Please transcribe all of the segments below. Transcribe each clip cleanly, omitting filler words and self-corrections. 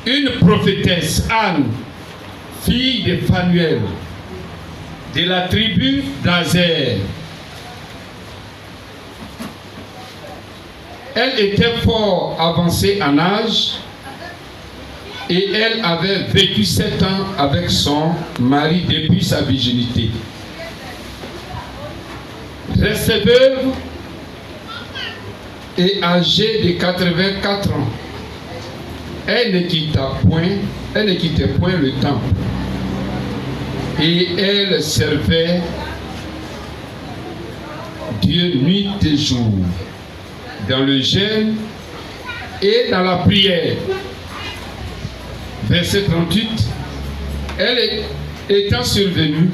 une prophétesse, Anne, fille de Phanuel, de la tribu d'Azer. Elle était fort avancée en âge et elle avait vécu 7 ans avec son mari depuis sa virginité. Restée veuve et âgée de 84 ans, elle ne quittait point le temple et elle servait Dieu nuit et jour dans le jeûne et dans la prière. Verset 38, elle étant survenue,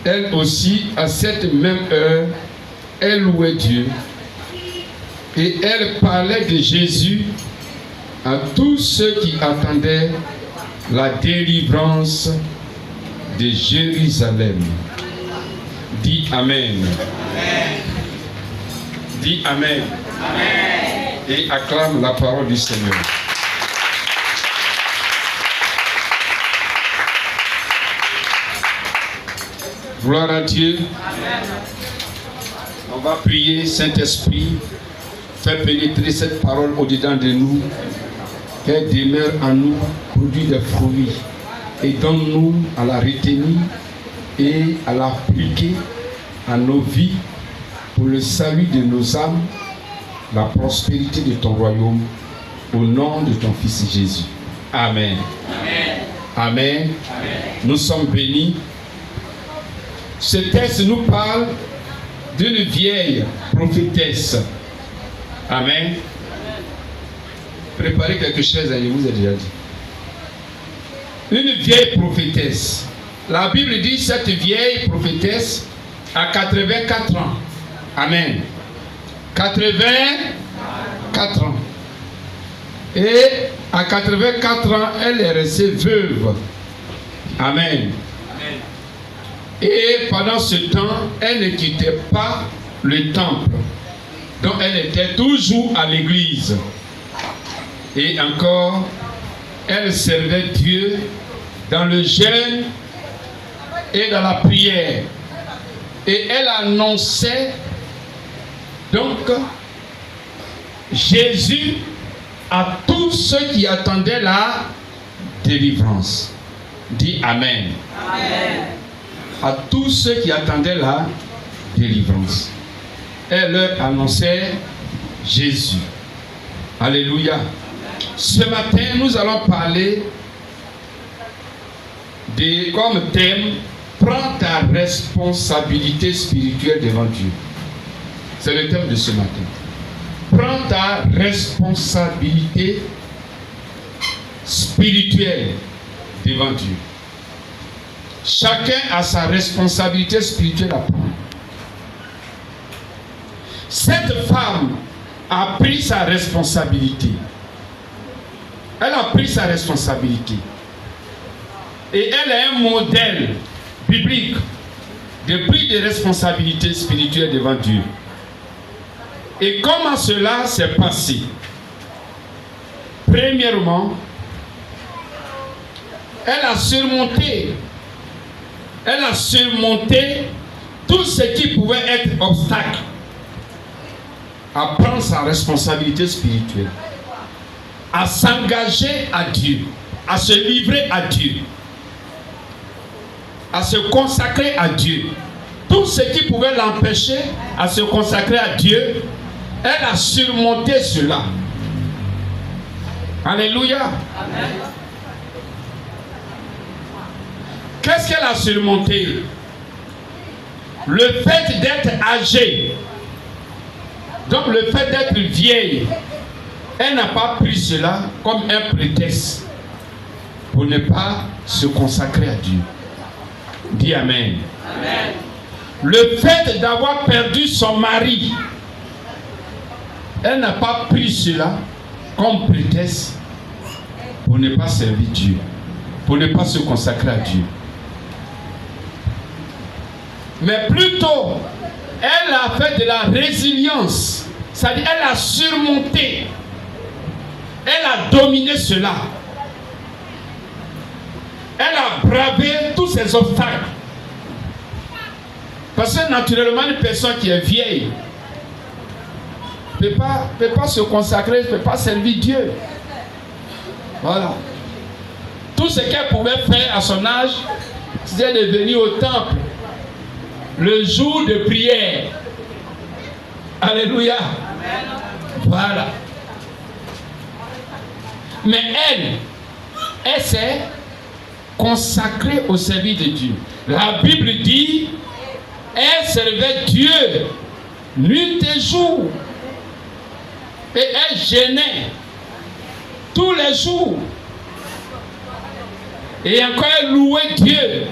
elle aussi à cette même heure, elle louait Dieu et elle parlait de Jésus à tous ceux qui attendaient la délivrance de Jérusalem. Dis Amen. Amen. Dis Amen. Amen. Et acclame la parole du Seigneur. Gloire à Dieu. Amen. On va prier, Saint-Esprit, fais pénétrer cette parole au-dedans de nous, qu'elle demeure en nous, produit des fruits, et donne-nous à la retenir et à l'appliquer à nos vies pour le salut de nos âmes, la prospérité de ton royaume, au nom de ton Fils Jésus. Amen. Amen. Amen. Amen. Nous sommes bénis. Ce texte nous parle d'une vieille prophétesse. Amen. Préparez quelque chose, je vous ai déjà dit. Une vieille prophétesse. La Bible dit cette vieille prophétesse a 84 ans. Amen. 84 ans. Et à 84 ans, elle est restée veuve. Amen. Et pendant ce temps, elle ne quittait pas le temple. Donc elle était toujours à l'église. Et encore, elle servait Dieu dans le jeûne et dans la prière. Et elle annonçait donc Jésus à tous ceux qui attendaient la délivrance. Dis Amen. Amen. À tous ceux qui attendaient la délivrance. Elle leur annonçait Jésus. Alléluia. Ce matin, nous allons parler comme thème, prends ta responsabilité spirituelle devant Dieu. C'est le thème de ce matin. Prends ta responsabilité spirituelle devant Dieu. Chacun a sa responsabilité spirituelle à prendre. Cette femme a pris sa responsabilité. Elle a pris sa responsabilité. Et elle est un modèle biblique de prise de responsabilité spirituelle devant Dieu. Et comment cela s'est passé? Premièrement, elle a surmonté tout ce qui pouvait être obstacle à prendre sa responsabilité spirituelle, à s'engager à Dieu, à se livrer à Dieu, à se consacrer à Dieu. Tout ce qui pouvait l'empêcher à se consacrer à Dieu, elle a surmonté cela. Alléluia. Amen. Qu'est-ce qu'elle a surmonté? Le fait d'être âgée, donc le fait d'être vieille, elle n'a pas pris cela comme un prétexte pour ne pas se consacrer à Dieu. Dis Amen. Amen. Le fait d'avoir perdu son mari, elle n'a pas pris cela comme prétexte pour ne pas servir Dieu, pour ne pas se consacrer à Dieu. Mais plutôt, elle a fait de la résilience, c'est-à-dire elle a surmonté Elle a dominé cela. Elle a bravé tous ces obstacles. Parce que naturellement, une personne qui est vieille ne peut pas se consacrer, ne peut pas servir Dieu. Voilà. Tout ce qu'elle pouvait faire à son âge, c'était de venir au temple le jour de prière. Alléluia. Voilà. Mais elle s'est consacrée au service de Dieu. La Bible dit, elle servait Dieu nuit et jour. Et elle jeûnait tous les jours. Et encore elle louait Dieu.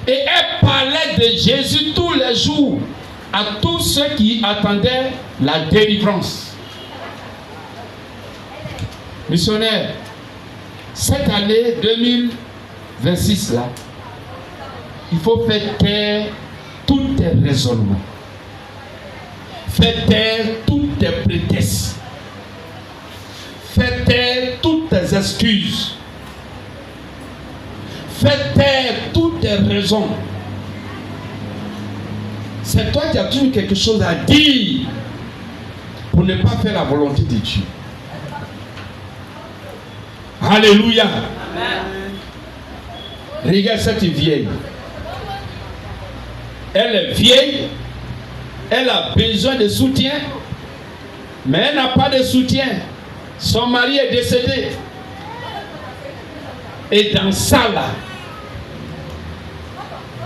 Et elle parlait de Jésus tous les jours à tous ceux qui attendaient la délivrance. Missionnaire, cette année 2026 là, il faut faire taire tous tes raisonnements. Faire taire toutes tes prétextes. Faire taire toutes tes excuses. Faire taire toutes tes raisons. C'est toi qui as toujours quelque chose à dire pour ne pas faire la volonté de Dieu. Alléluia. Amen. Regarde cette vieille. Elle est vieille. Elle a besoin de soutien. Mais elle n'a pas de soutien. Son mari est décédé. Et dans ça là,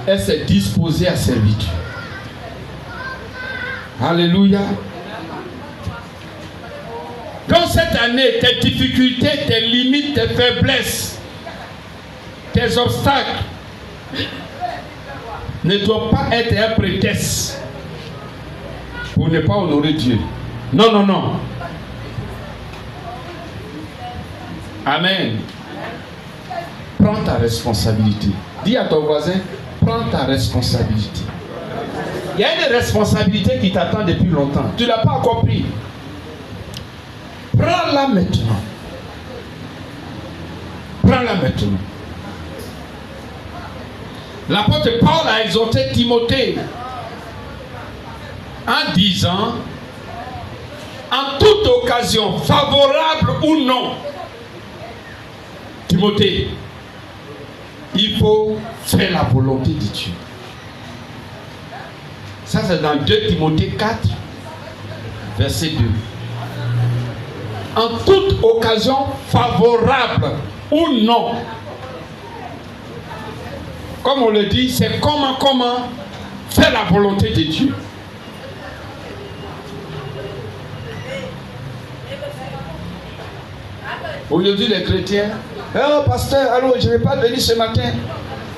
elle s'est disposée à servir Dieu. Alléluia. Dans cette année, tes difficultés, tes limites, tes faiblesses, tes obstacles ne doivent pas être un prétexte pour ne pas honorer Dieu. Non, non, non. Amen. Prends ta responsabilité. Dis à ton voisin, prends ta responsabilité. Il y a une responsabilité qui t'attend depuis longtemps. Tu ne l'as pas encore pris. Prends-la maintenant. Prends-la maintenant. L'apôtre Paul a exhorté Timothée en disant, en toute occasion, favorable ou non, Timothée, il faut faire la volonté de Dieu. Ça, c'est dans 2 Timothée 4, verset 2. En toute occasion, favorable ou non. Comme on le dit, c'est comment faire la volonté de Dieu. Aujourd'hui, les chrétiens, oh pasteur, allô, je ne vais pas venir ce matin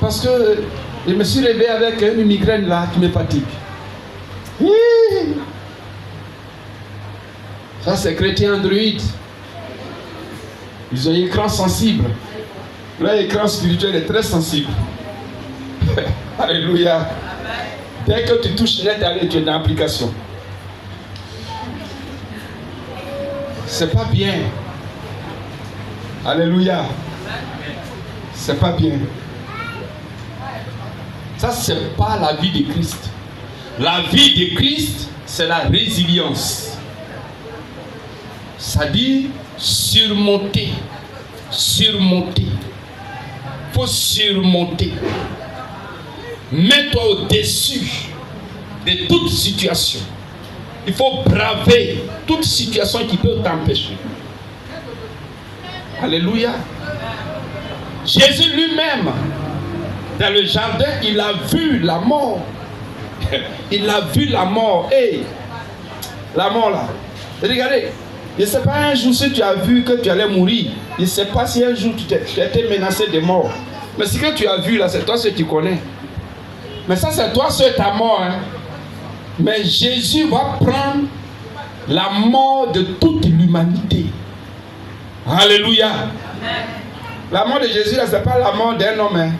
parce que je me suis réveillé avec une migraine là qui me fatigue. Ça, c'est chrétien androïde. Ils ont un écran sensible. L'écran spirituel est très sensible. Alléluia. Dès que tu touches net, tu es dans l'application. C'est pas bien. Alléluia. C'est pas bien. Ça, c'est pas la vie de Christ. La vie de Christ, c'est la résilience. Ça dit surmonter. Surmonter. Il faut surmonter. Mets-toi au-dessus de toute situation. Il faut braver toute situation qui peut t'empêcher. Alléluia. Jésus lui-même, dans le jardin, il a vu la mort. Il a vu la mort. Hey, la mort là. Regardez, je ne sais pas un jour si tu as vu que tu allais mourir. Je ne sais pas si un jour tu étais menacé de mort. Mais ce que tu as vu là, c'est toi ce que tu connais. Mais ça, c'est toi seul ta mort. Hein? Mais Jésus va prendre la mort de toute l'humanité. Alléluia. Amen. La mort de Jésus, ce n'est pas la mort d'un homme. Hein?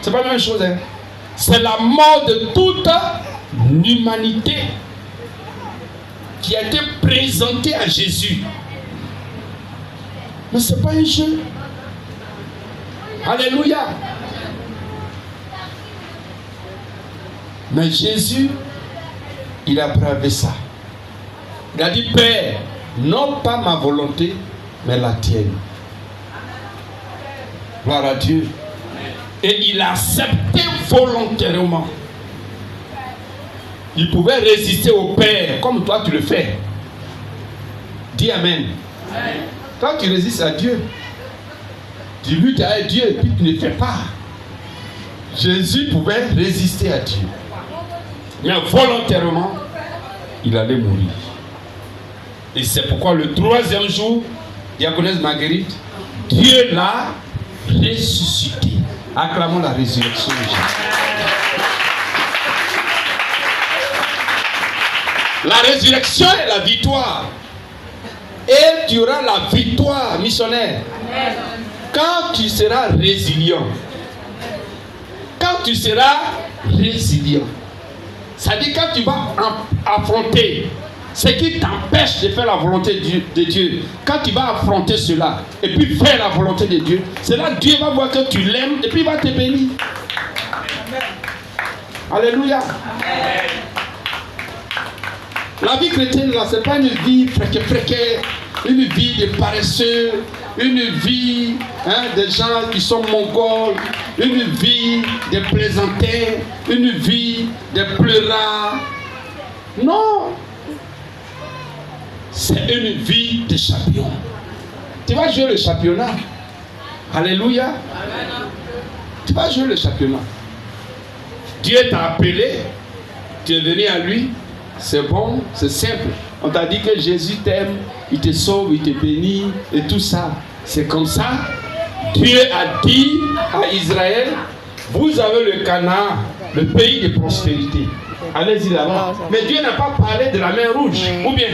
Ce n'est pas la même chose. Hein? C'est la mort de toute l'humanité qui a été présentée à Jésus. Mais ce n'est pas un jeu. Alléluia. Mais Jésus, il a bravé ça. Il a dit, Père, non pas ma volonté, mais la tienne. Gloire à Dieu. Et il a accepté volontairement. Il pouvait résister au Père, comme toi tu le fais. Dis Amen. Amen. Quand tu résistes à Dieu, tu luttes avec Dieu et puis tu ne fais pas. Jésus pouvait résister à Dieu. Mais volontairement, il allait mourir. Et c'est pourquoi le 3e jour, diaconesse Marguerite, Dieu l'a ressuscité. Acclamons la résurrection de Jésus. La résurrection est la victoire. Et tu auras la victoire, missionnaire. Quand tu seras résilient. Quand tu seras résilient. C'est-à-dire quand tu vas affronter ce qui t'empêche de faire la volonté de Dieu. Quand tu vas affronter cela et puis faire la volonté de Dieu, c'est là que Dieu va voir que tu l'aimes et puis il va te bénir. Alléluia. La vie chrétienne, là, ce n'est pas une vie fréquée, une vie de paresseux, une vie de gens qui sont mongols, une vie de plaisantins, une vie de pleurards. Non. C'est une vie de champion. Tu vas jouer le championnat. Alléluia. Tu vas jouer le championnat. Dieu t'a appelé, tu es venu à lui. C'est bon, c'est simple. On t'a dit que Jésus t'aime, il te sauve, il te bénit et tout ça. C'est comme ça. Dieu a dit à Israël, vous avez le Canaan, le pays de prospérité. Allez-y là-bas. Mais Dieu n'a pas parlé de la mer rouge. Ou bien,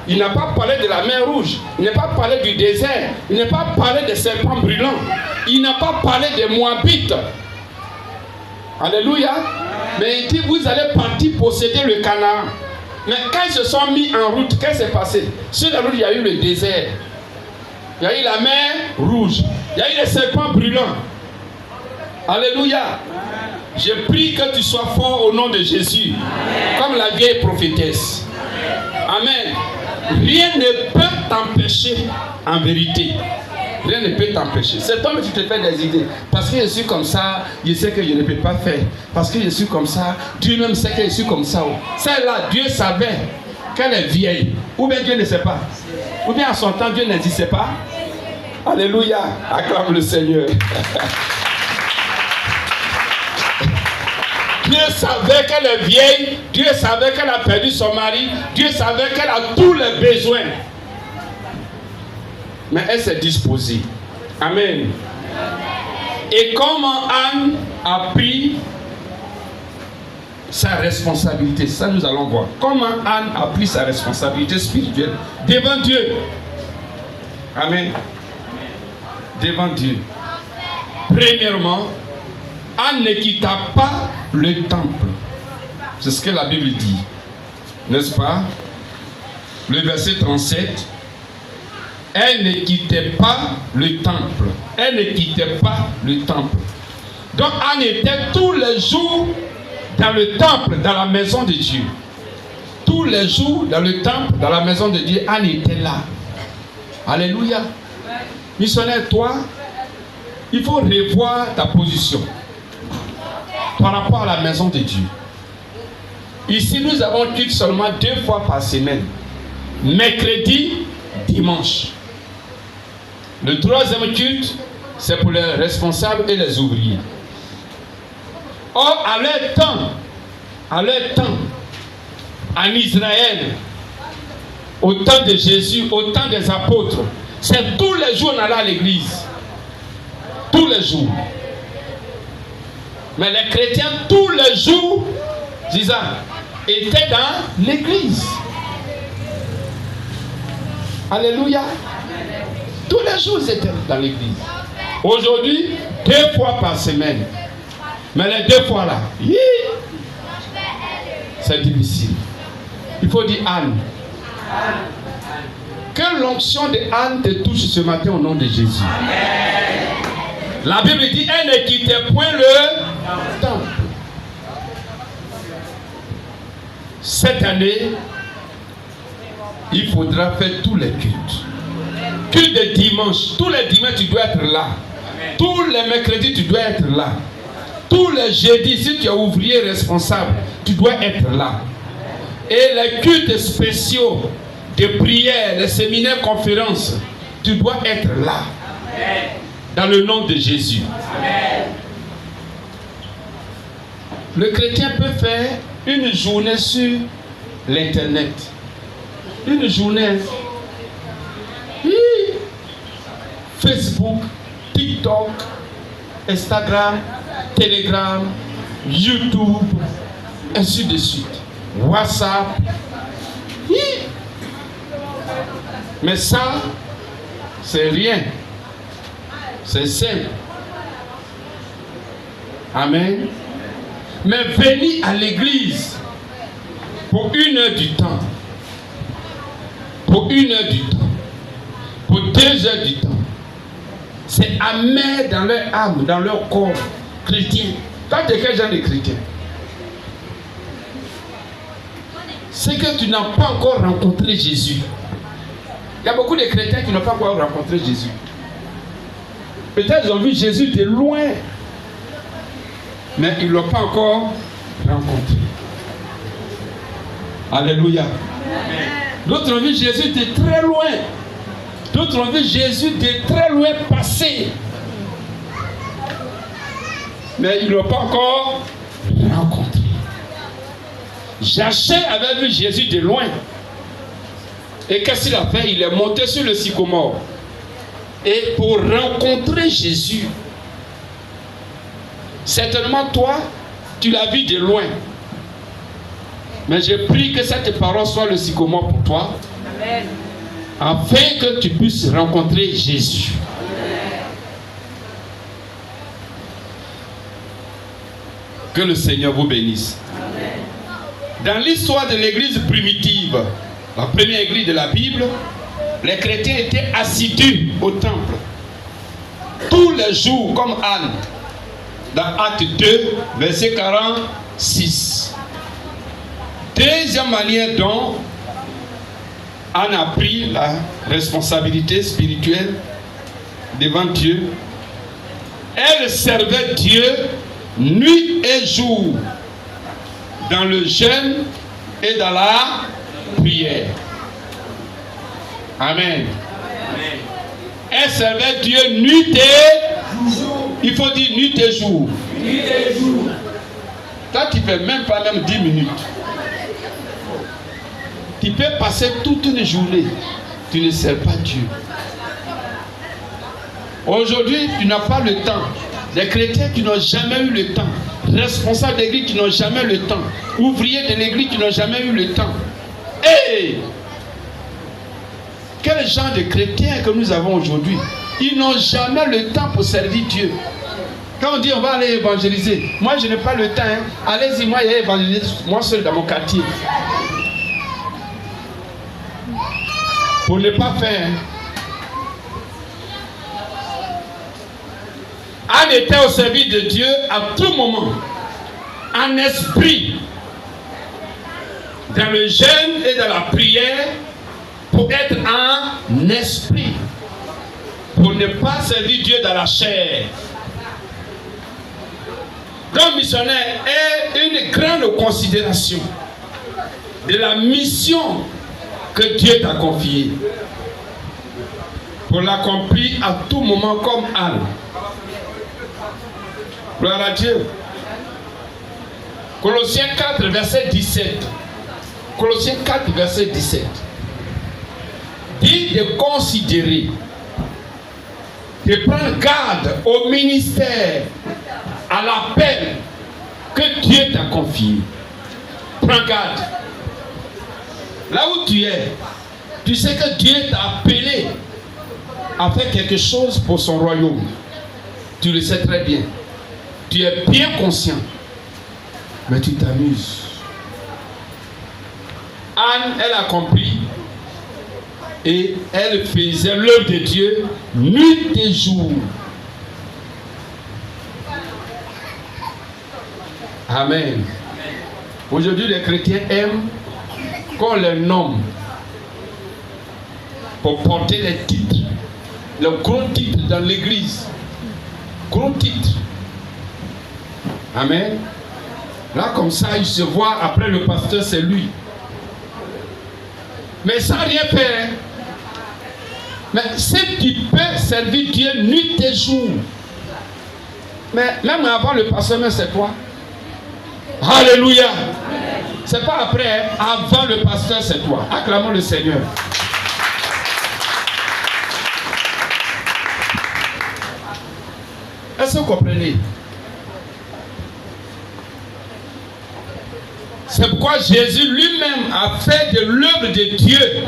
il n'a pas parlé de la mer rouge. Il n'a pas parlé du désert. Il n'a pas parlé des serpents brûlants. Il n'a pas parlé des Moabites. Alléluia. Mais il dit, vous allez partir posséder le Canaan. Mais quand ils se sont mis en route, qu'est-ce qui s'est passé? Sur la route, il y a eu le désert. Il y a eu la mer rouge. Il y a eu les serpents brûlants. Alléluia. Je prie que tu sois fort au nom de Jésus. Comme la vieille prophétesse. Amen. Rien ne peut t'empêcher en vérité. Rien ne peut t'empêcher. C'est toi que tu te fais des idées. Parce que je suis comme ça, je sais que je ne peux pas faire. Parce que je suis comme ça, Dieu même sait que je suis comme ça. Celle-là, Dieu savait qu'elle est vieille. Ou bien Dieu ne sait pas. Ou bien à son temps, Dieu n'existait pas. Alléluia. Acclame le Seigneur. Dieu savait qu'elle est vieille. Dieu savait qu'elle a perdu son mari. Dieu savait qu'elle a tous les besoins. Mais elle s'est disposée. Amen. Et comment Anne a pris sa responsabilité, ça nous allons voir. Comment Anne a pris sa responsabilité spirituelle devant Dieu. Amen. Devant Dieu. Premièrement, Anne ne quitta pas le temple. C'est ce que la Bible dit. N'est-ce pas? Le verset 37. Elle ne quittait pas le temple. Elle ne quittait pas le temple. Donc Anne était tous les jours dans le temple, dans la maison de Dieu. Tous les jours dans le temple, dans la maison de Dieu, Anne était là. Alléluia. Missionnaire, toi, il faut revoir ta position par rapport à la maison de Dieu. Ici, nous avons culte seulement 2 fois par semaine. Mercredi, dimanche. Le 3e culte, c'est pour les responsables et les ouvriers. Or, à leur temps, en Israël, au temps de Jésus, au temps des apôtres, c'est tous les jours on allait à l'église. Tous les jours. Mais les chrétiens, tous les jours, disant, étaient dans l'église. Alléluia. Tous les jours, ils étaient dans l'église. Aujourd'hui, 2 fois par semaine. Mais les 2 fois là, c'est difficile. Il faut dire Anne. Que l'onction de Anne te touche ce matin au nom de Jésus. Amen. La Bible dit, elle ne quittait point le temple. Cette année, il faudra faire tous les cultes. Culte de dimanche. Tous les dimanches, tu dois être là. Amen. Tous les mercredis, tu dois être là. Tous les jeudis, si tu es ouvrier responsable, tu dois être là. Et les cultes spéciaux de prière, les séminaires, conférences, tu dois être là. Amen. Dans le nom de Jésus. Amen. Le chrétien peut faire une journée sur l'internet. Une journée. Facebook, TikTok, Instagram, Telegram, YouTube, ainsi de suite. WhatsApp. Mais ça, c'est rien. C'est simple. Amen. Mais venir à l'église pour 1 heure du temps, pour 1 heure du temps, pour 2 heures du temps, c'est amer dans leur âme, dans leur corps chrétien. Quand tu es quel genre de chrétien? C'est que tu n'as pas encore rencontré Jésus. Il y a beaucoup de chrétiens qui n'ont pas encore rencontré Jésus. Peut-être ils ont vu Jésus de loin, mais ils ne l'ont pas encore rencontré. Alléluia. D'autres ont vu Jésus de très loin. D'autres ont vu Jésus de très loin passer. Mais ils ne l'ont pas encore rencontré. Jachère avait vu Jésus de loin. Et qu'est-ce qu'il a fait? Il est monté sur le sycomore. Et pour rencontrer Jésus, certainement toi, tu l'as vu de loin. Mais je prie que cette parole soit le sycomore pour toi. Amen. Afin que tu puisses rencontrer Jésus. Amen. Que le Seigneur vous bénisse. Amen. Dans l'histoire de l'église primitive, la première église de la Bible, les chrétiens étaient assidus au temple. Tous les jours, comme Anne, dans Acte 2, verset 46. Deuxième manière dont Anne a pris la responsabilité spirituelle devant Dieu. Elle servait Dieu nuit et jour dans le jeûne et dans la prière. Amen. Amen. Elle servait Dieu nuit et jour. Il faut dire nuit et jour. Nuit et jour. Toi, tu ne fais même pas 10 minutes. Tu peux passer toute une journée. Tu ne sers pas Dieu. Aujourd'hui, tu n'as pas le temps. Les chrétiens qui n'ont jamais eu le temps. Responsables d'église qui n'ont jamais eu le temps. Ouvriers de l'église qui n'ont jamais eu le temps. Hey! Quel genre de chrétiens que nous avons aujourd'hui? Ils n'ont jamais le temps pour servir Dieu. Quand on dit on va aller évangéliser, moi je n'ai pas le temps. Hein. Allez-y, moi je vais évangéliser moi seul dans mon quartier. Pour ne pas faire. Anne était au service de Dieu à tout moment. En esprit. Dans le jeûne et dans la prière. Pour être en esprit. Pour ne pas servir Dieu dans la chair. Comme missionnaire est une grande considération de la mission que Dieu t'a confiée. Pour l'accomplir à tout moment comme Anne. Gloire à Dieu. Colossiens 4, verset 17. Colossiens 4, verset 17. Dit de considérer, de prendre garde au ministère, à l'appel que Dieu t'a confié. Prends garde. Là où tu es, tu sais que Dieu t'a appelé à faire quelque chose pour son royaume. Tu le sais très bien. Tu es bien conscient. Mais tu t'amuses. Anne, elle a compris. Et elle faisait l'œuvre de Dieu nuit et jour. Amen. Aujourd'hui, les chrétiens aiment qu'on les nomme pour porter les titres, les gros titres dans l'église. Gros titres. Amen. Là, comme ça, il se voit après le pasteur, c'est lui. Mais sans rien faire. Mais si tu peux servir Dieu nuit et jour. Mais même avant le pasteur, mais c'est toi. Alléluia. C'est pas après, avant le pasteur, c'est toi. Acclamons le Seigneur. Est-ce que vous comprenez? C'est pourquoi Jésus lui-même a fait de l'œuvre de Dieu,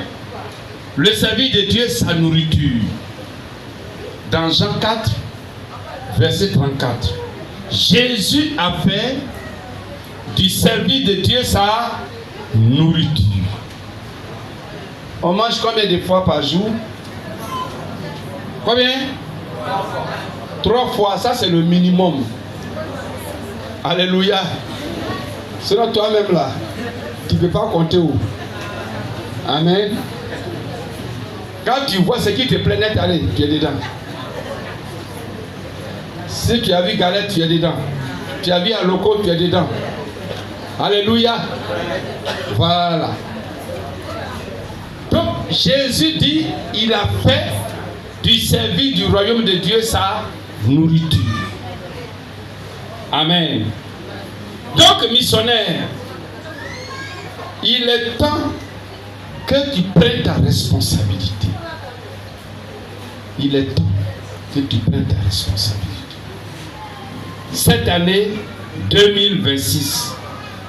le service de Dieu, sa nourriture. Dans Jean 4, verset 34. Jésus a fait du service de Dieu sa nourriture. On mange combien de fois par jour? Combien? 3 fois, ça c'est le minimum. Alléluia. Sinon toi-même là, tu ne peux pas compter où. Amen. Quand tu vois ce qui te plaît net, allez, tu es dedans. Si tu as vu galette, tu es dedans. Tu as vu un loco, tu es dedans. Alléluia. Voilà. Donc Jésus dit, il a fait du service du royaume de Dieu sa nourriture. Amen. Donc missionnaire, il est temps que tu prennes ta responsabilité. Il est temps que tu prennes ta responsabilité. Cette année 2026,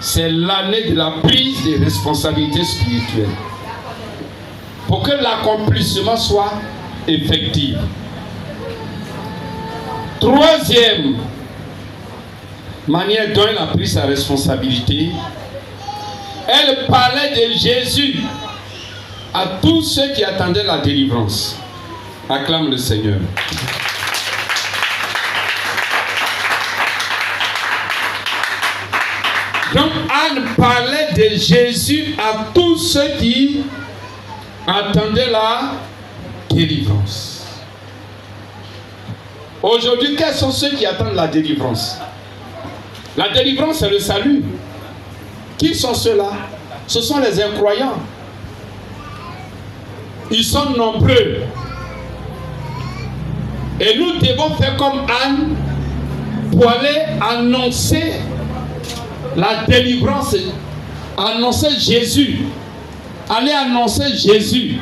c'est l'année de la prise de responsabilités spirituelles. Pour que l'accomplissement soit effectif. Troisième manière dont elle a pris sa responsabilité, elle parlait de Jésus à tous ceux qui attendaient la délivrance. Acclame le Seigneur. Donc Anne parlait de Jésus à tous ceux qui attendaient la délivrance. Aujourd'hui, quels sont ceux qui attendent la délivrance? La délivrance, c'est le salut. Qui sont ceux-là? Ce sont les incroyants. Ils sont nombreux. Et nous devons faire comme Anne pour aller annoncer la délivrance, annoncer Jésus. Aller annoncer Jésus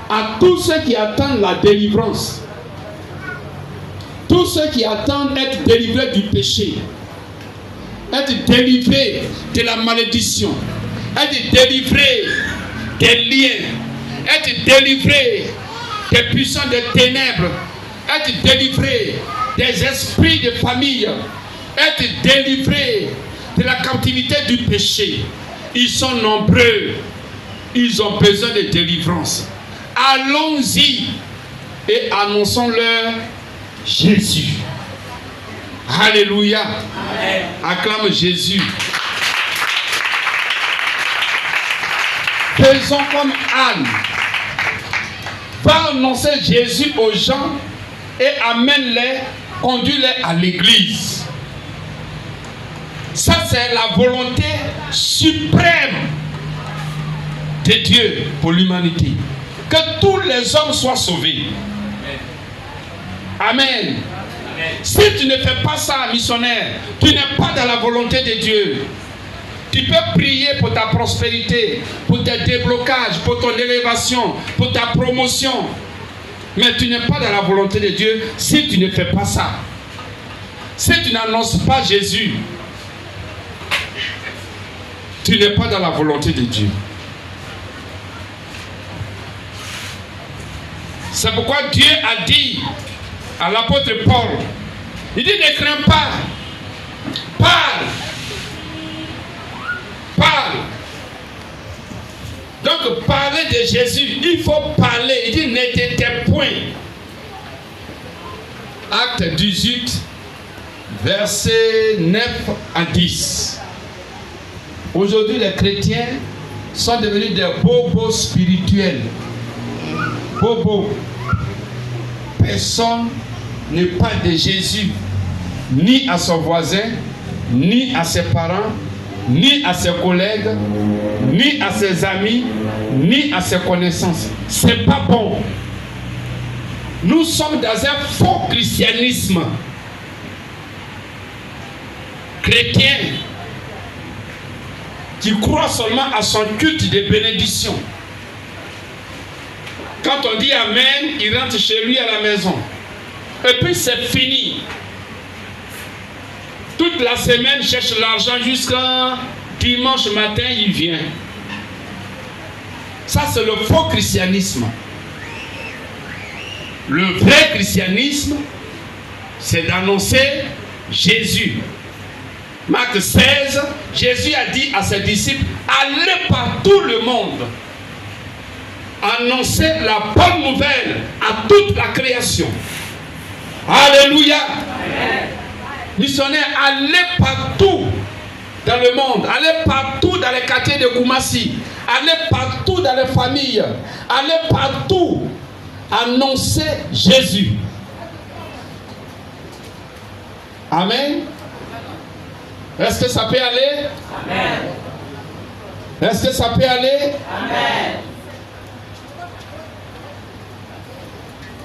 à tous ceux qui attendent la délivrance. Tous ceux qui attendent être délivrés du péché. Être délivrés de la malédiction. Être délivrés des liens. Être délivrés des puissants des ténèbres. Être délivrés des esprits de famille. Être délivrés de la captivité du péché. Ils sont nombreux. Ils ont besoin de délivrance. Allons-y et annonçons-leur Jésus. Alléluia. Amen. Acclame Jésus. Faisons comme Anne. Va annoncer Jésus aux gens et amène-les, conduis-les à l'église. Ça, c'est la volonté suprême de Dieu pour l'humanité. Que tous les hommes soient sauvés. Amen. Amen. Si tu ne fais pas ça, missionnaire, tu n'es pas dans la volonté de Dieu. Tu peux prier pour ta prospérité, pour tes déblocages, pour ton élévation, pour ta promotion. Mais tu n'es pas dans la volonté de Dieu si tu ne fais pas ça. Si tu n'annonces pas Jésus, tu n'es pas dans la volonté de Dieu. C'est pourquoi Dieu a dit à l'apôtre Paul, il dit ne crains pas, parle. Parle. Donc, parler de Jésus, il faut parler. Il dit, n'était point. Acte 18, versets 9 à 10. Aujourd'hui, les chrétiens sont devenus des bobos spirituels. Bobos. Personne ne parle de Jésus, ni à son voisin, ni à ses parents, ni à ses collègues, ni à ses amis, ni à ses connaissances. C'est pas bon. Nous sommes dans un faux christianisme chrétien qui croit seulement à son culte de bénédiction. Quand on dit Amen, il rentre chez lui à la maison. Et puis c'est fini. Toute la semaine, il cherche l'argent jusqu'à dimanche matin, il vient. Ça, c'est le faux christianisme. Le vrai christianisme, c'est d'annoncer Jésus. Marc 16, Jésus a dit à ses disciples, allez par tout le monde, annoncer la bonne nouvelle à toute la création. Alléluia. Amen. Missionnaires, allez partout dans le monde, allez partout dans les quartiers de Koumassi, allez partout dans les familles, allez partout annoncer Jésus. Amen. Est-ce que ça peut aller? Amen. Est-ce que ça peut aller? Amen.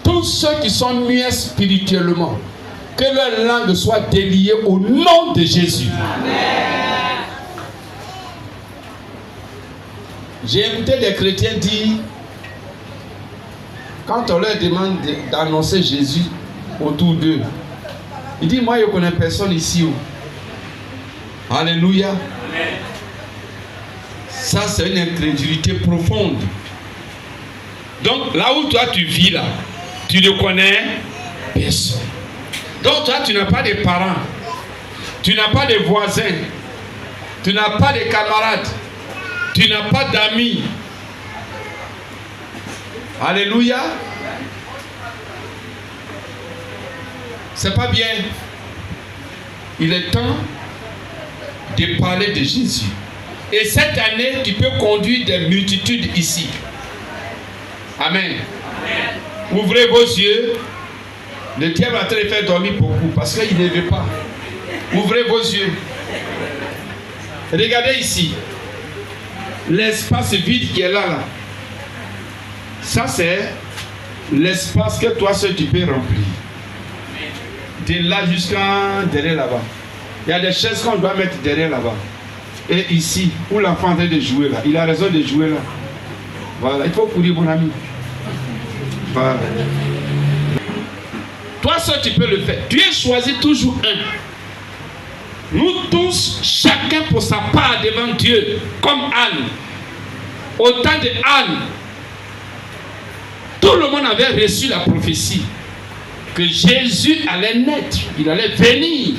Tous ceux qui sont muets spirituellement, que leur langue soit déliée au nom de Jésus. Amen. J'ai écouté des chrétiens dire, quand on leur demande d'annoncer Jésus autour d'eux, ils disent, moi je ne connais personne ici. Alléluia. Amen. Ça c'est une incrédulité profonde. Donc là où toi tu vis là, tu ne connais personne. Donc toi tu n'as pas de parents, tu n'as pas de voisins, tu n'as pas de camarades, tu n'as pas d'amis. Alléluia. C'est pas bien. Il est temps de parler de Jésus. Et cette année, tu peux conduire des multitudes ici. Amen. Amen. Ouvrez vos yeux. Le diable est en train de faire dormir beaucoup parce qu'il ne veut pas. Ouvrez vos yeux. Regardez ici. L'espace vide qui est là, là. Ça, c'est l'espace que toi seul tu peux remplir. De là jusqu'à derrière là-bas. Il y a des chaises qu'on doit mettre derrière là-bas. Et ici, où l'enfant est en train de jouer là. Il a raison de jouer là. Voilà. Il faut courir, mon ami. Voilà. Toi seul tu peux le faire. Tu es choisi toujours un. Nous tous, chacun pour sa part devant Dieu, comme Anne. Au temps de Anne, tout le monde avait reçu la prophétie que Jésus allait naître, il allait venir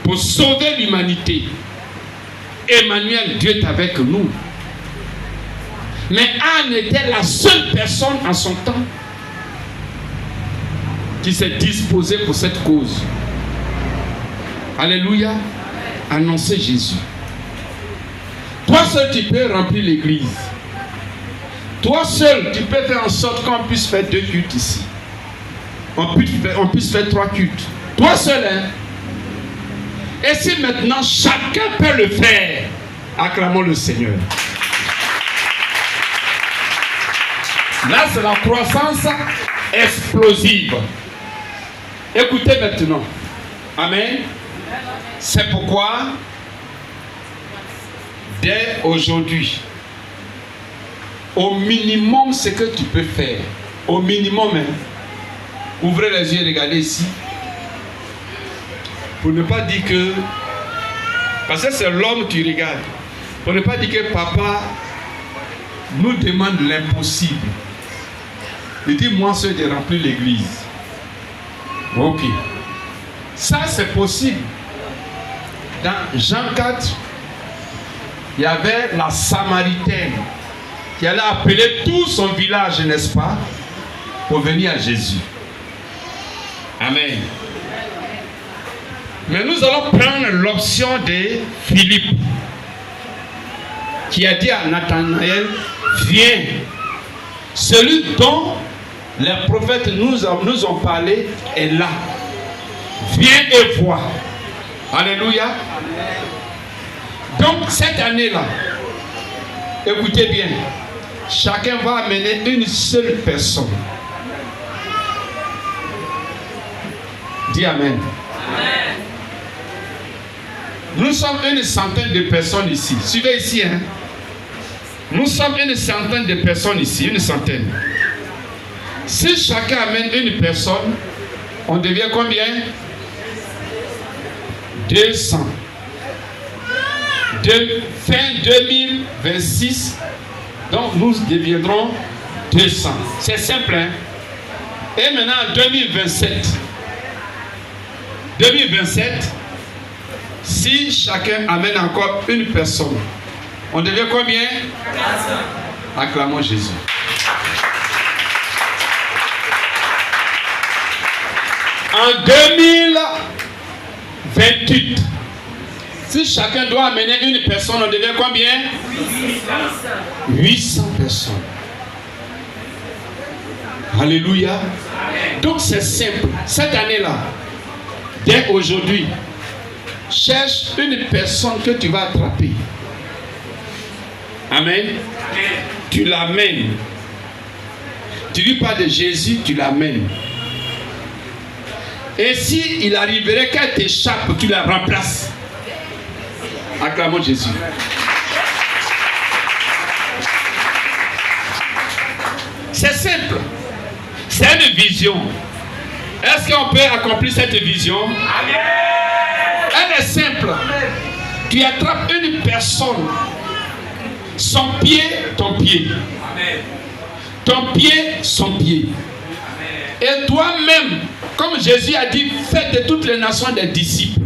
pour sauver l'humanité. Emmanuel, Dieu est avec nous. Mais Anne était la seule personne en son temps qui s'est disposée pour cette cause. Alléluia. Annoncer Jésus. Toi seul, tu peux remplir l'église. Toi seul, tu peux faire en sorte qu'on puisse faire 2 cultes ici. On puisse faire 3 cultes. Toi seul, hein. Et si maintenant chacun peut le faire, acclamons le Seigneur. Là, c'est la croissance explosive. Écoutez maintenant. Amen. C'est pourquoi, dès aujourd'hui, au minimum, ce que tu peux faire, au minimum, hein, ouvrez les yeux et regardez ici. Pour ne pas dire que, parce que c'est l'homme qui regarde, pour ne pas dire que papa nous demande l'impossible. Il dit, moi seul de remplir l'église. Ok. Ça c'est possible. Dans Jean 4, il y avait la Samaritaine qui allait appeler tout son village, n'est-ce pas, pour venir à Jésus. Amen. Mais nous allons prendre l'option de Philippe, qui a dit à Nathanaël, viens. Celui dont les prophètes nous ont parlé est là. Viens et vois. Alléluia. Donc cette année-là, écoutez bien, chacun va amener une seule personne. Dis Amen. Amen. Nous sommes une centaine de personnes ici. Suivez ici, hein. Nous sommes une centaine de personnes ici, une centaine. Si chacun amène une personne, on devient combien? 200. De fin 2026, donc nous deviendrons 200. C'est simple, hein? Et maintenant, en 2027, si chacun amène encore une personne, on devient combien? 400. Acclamons Jésus. En 2028, si chacun doit amener une personne, on devient combien? 800 personnes. Alléluia. Donc c'est simple. Cette année-là, dès aujourd'hui, cherche une personne que tu vas attraper. Amen. Tu l'amènes. Tu lui parles de Jésus, tu l'amènes. Et si il arriverait qu'elle t'échappe, tu la remplaces. Acclamons Jésus. C'est simple. C'est une vision. Est-ce qu'on peut accomplir cette vision? Amen. Elle est simple. Tu attrapes une personne. Son pied, ton pied. Amen. Ton pied, son pied. Amen. Et toi-même, comme Jésus a dit, faites de toutes les nations des disciples.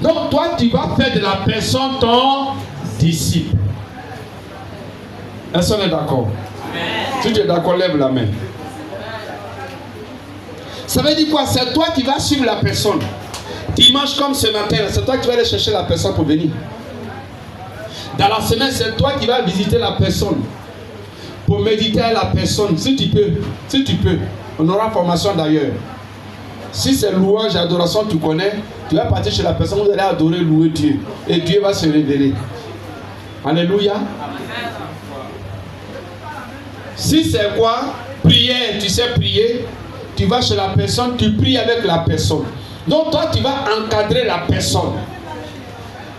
Donc toi, tu vas faire de la personne ton disciple. Est-ce qu'on est d'accord? Si tu es d'accord, lève la main. Ça veut dire quoi? C'est toi qui vas suivre la personne. Dimanche comme ce matin, c'est toi qui vas aller chercher la personne pour venir. Dans la semaine, c'est toi qui vas visiter la personne. Pour méditer à la personne, si tu peux. On aura formation d'ailleurs. Si c'est louange, adoration, tu connais, tu vas partir chez la personne, vous allez adorer, louer Dieu. Et Dieu va se révéler. Alléluia. Si c'est quoi? Prière, tu sais prier, tu vas chez la personne, tu pries avec la personne. Donc toi, tu vas encadrer la personne.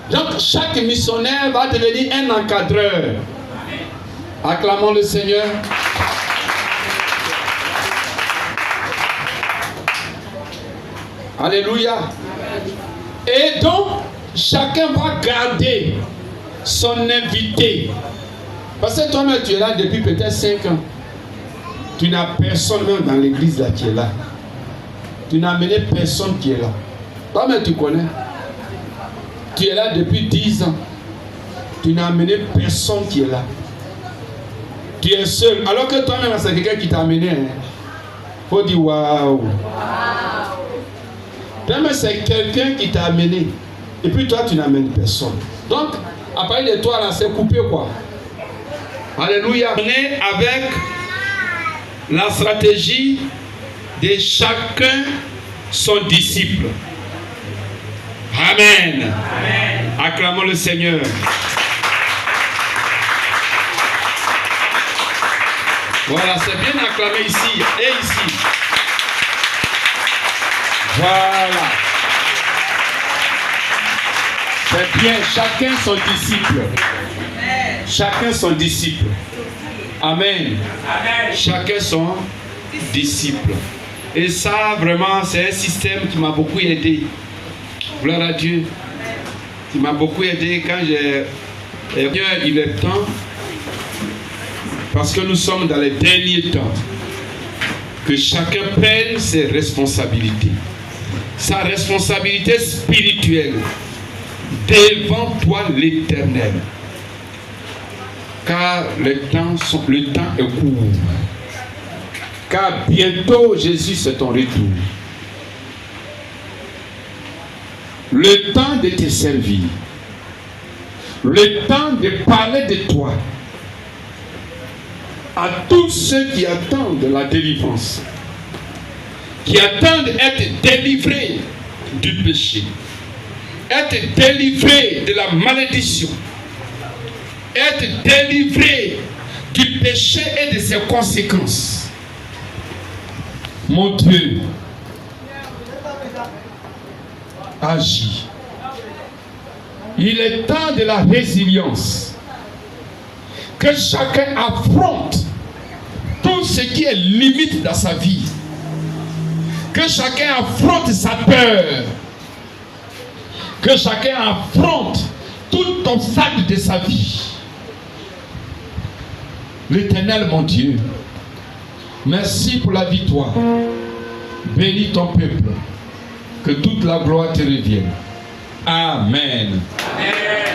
Donc chaque missionnaire va devenir un encadreur. Acclamons le Seigneur. Alléluia. Et donc, chacun va garder son invité. Parce que toi-même, tu es là depuis peut-être 5 ans. Tu n'as personne même dans l'église là qui est là. Tu n'as amené personne qui est là. Toi-même, tu connais. Tu es là depuis 10 ans. Tu n'as amené personne qui est là. Tu es seul. Alors que toi-même, c'est quelqu'un qui t'a amené. Il faut dire waouh. Toi-même, c'est quelqu'un qui t'a amené. Et puis toi, tu n'amènes personne. Donc, à partir de toi, là, c'est coupé quoi. Alléluia. On est avec la stratégie de chacun son disciple. Amen. Amen. Acclamons le Seigneur. Voilà, c'est bien acclamé ici et ici. Voilà. C'est bien, chacun son disciple. Chacun son disciple. Amen. Amen. Chacun son disciple. Et ça, vraiment, c'est un système qui m'a beaucoup aidé. Gloire à Dieu. Qui m'a beaucoup aidé quand j'ai... Il est temps, parce que nous sommes dans les derniers temps, que chacun prenne ses responsabilités. Sa responsabilité spirituelle devant toi l'Éternel. car le temps est court. Car bientôt Jésus c'est ton retour. Le temps de te servir. Le temps de parler de toi. À tous ceux qui attendent la délivrance. Qui attendent d'être délivrés du péché. Être délivrés de la malédiction. Être délivrés du péché et de ses conséquences. Mon Dieu, agis. Il est temps de la résilience. Que chacun affronte tout ce qui est limite dans sa vie. Que chacun affronte sa peur. Que chacun affronte tout obstacle de sa vie. L'Éternel, mon Dieu, merci pour la victoire. Bénis ton peuple. Que toute la gloire te revienne. Amen. Amen.